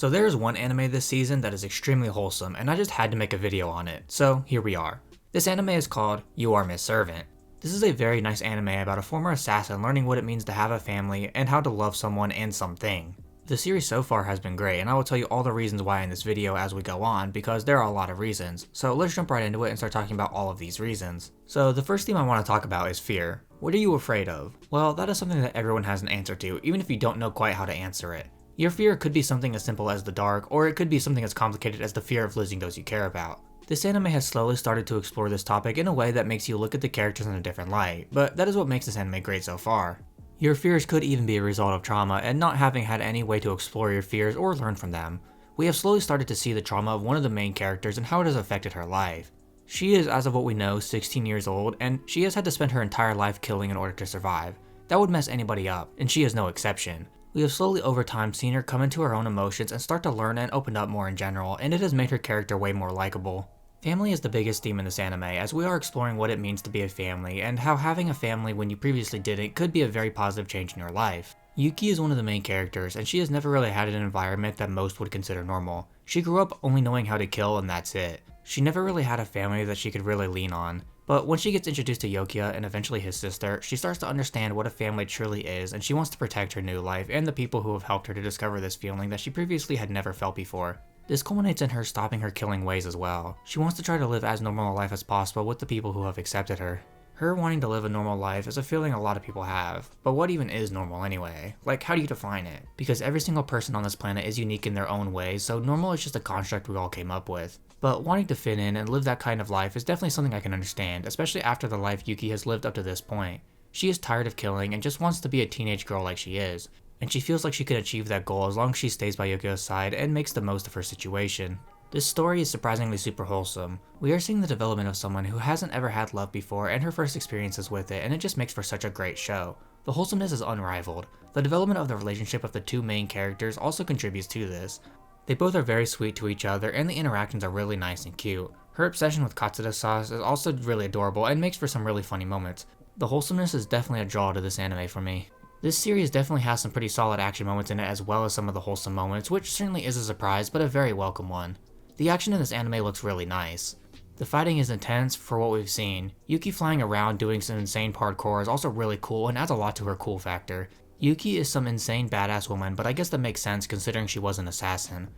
So there is one anime this season that is extremely wholesome, and I just had to make a video on it, so here we are. This anime is called You Are Miss Servant. This is a very nice anime about a former assassin learning what it means to have a family and how to love someone and something. The series so far has been great, and I will tell you all the reasons why in this video as we go on, because there are a lot of reasons. So let's jump right into it and start talking about all of these reasons. So the first theme I want to talk about is fear. What are you afraid of? Well, that is something that everyone has an answer to, even if you don't know quite how to answer it. Your fear could be something as simple as the dark, or it could be something as complicated as the fear of losing those you care about. This anime has slowly started to explore this topic in a way that makes you look at the characters in a different light, but that is what makes this anime great so far. Your fears could even be a result of trauma and not having had any way to explore your fears or learn from them. We have slowly started to see the trauma of one of the main characters and how it has affected her life. She is, as of what we know, 16 years old, and she has had to spend her entire life killing in order to survive. That would mess anybody up, and she is no exception. We have slowly over time seen her come into her own emotions and start to learn and open up more in general, and it has made her character way more likable. Family is the biggest theme in this anime, as we are exploring what it means to be a family, and how having a family when you previously didn't could be a very positive change in your life. Yuki is one of the main characters, and she has never really had an environment that most would consider normal. She grew up only knowing how to kill, and that's it. She never really had a family that she could really lean on. But when she gets introduced to Yokiya and eventually his sister, she starts to understand what a family truly is, and she wants to protect her new life and the people who have helped her to discover this feeling that she previously had never felt before. This culminates in her stopping her killing ways as well. She wants to try to live as normal a life as possible with the people who have accepted her. Her wanting to live a normal life is a feeling a lot of people have, but what even is normal anyway? Like, how do you define it? Because every single person on this planet is unique in their own way, so normal is just a construct we all came up with. But wanting to fit in and live that kind of life is definitely something I can understand, especially after the life Yuki has lived up to this point. She is tired of killing and just wants to be a teenage girl like she is, and she feels like she can achieve that goal as long as she stays by Yokiya's side and makes the most of her situation. This story is surprisingly super wholesome. We are seeing the development of someone who hasn't ever had love before and her first experiences with it, and it just makes for such a great show. The wholesomeness is unrivaled. The development of the relationship of the two main characters also contributes to this. They both are very sweet to each other, and the interactions are really nice and cute. Her obsession with katsuda sauce is also really adorable and makes for some really funny moments. The wholesomeness is definitely a draw to this anime for me. This series definitely has some pretty solid action moments in it as well as some of the wholesome moments, which certainly is a surprise, but a very welcome one. The action in this anime looks really nice. The fighting is intense for what we've seen. Yuki flying around doing some insane parkour is also really cool and adds a lot to her cool factor. Yuki is some insane badass woman, but I guess that makes sense considering she was an assassin.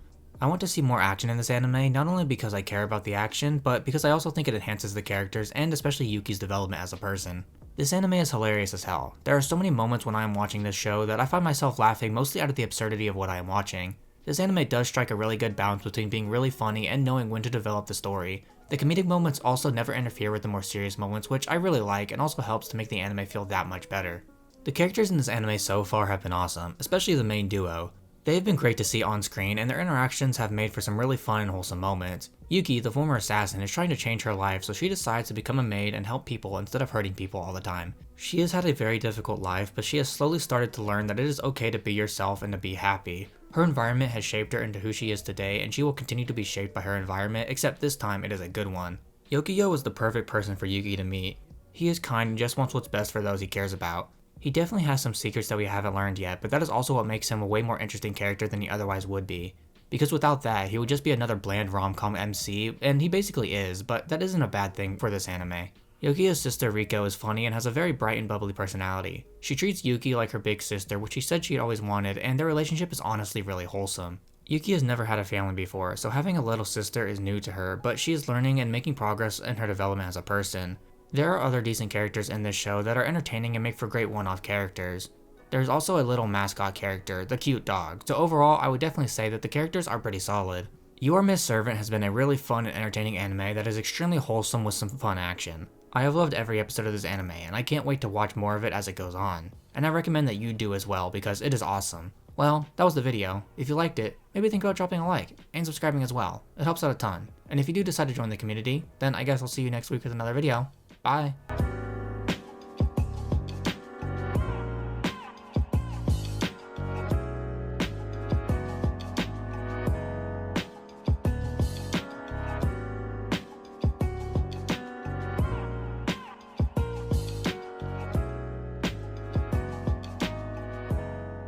I want to see more action in this anime, not only because I care about the action, but because I also think it enhances the characters and especially Yuki's development as a person. This anime is hilarious as hell. There are so many moments when I am watching this show that I find myself laughing mostly out of the absurdity of what I am watching. This anime does strike a really good balance between being really funny and knowing when to develop the story. The comedic moments also never interfere with the more serious moments, which I really like and also helps to make the anime feel that much better. The characters in this anime so far have been awesome, especially the main duo. They have been great to see on screen, and their interactions have made for some really fun and wholesome moments. Yuki, the former assassin, is trying to change her life, so she decides to become a maid and help people instead of hurting people all the time. She has had a very difficult life, but she has slowly started to learn that it is okay to be yourself and to be happy. Her environment has shaped her into who she is today, and she will continue to be shaped by her environment, except this time it is a good one. Yokiya is the perfect person for Yuki to meet. He is kind and just wants what's best for those he cares about. He definitely has some secrets that we haven't learned yet, but that is also what makes him a way more interesting character than he otherwise would be. Because without that, he would just be another bland rom-com MC, and he basically is, but that isn't a bad thing for this anime. Yokiya's sister Riko is funny and has a very bright and bubbly personality. She treats Yuki like her big sister, which she said she had always wanted, and their relationship is honestly really wholesome. Yuki has never had a family before, so having a little sister is new to her, but she is learning and making progress in her development as a person. There are other decent characters in this show that are entertaining and make for great one-off characters. There's also a little mascot character, the cute dog, so overall I would definitely say that the characters are pretty solid. You Are Miss Servant has been a really fun and entertaining anime that is extremely wholesome with some fun action. I have loved every episode of this anime, and I can't wait to watch more of it as it goes on. And I recommend that you do as well because it is awesome. Well, that was the video. If you liked it, maybe think about dropping a like and subscribing as well. It helps out a ton. And if you do decide to join the community, then I guess I'll see you next week with another video. Bye!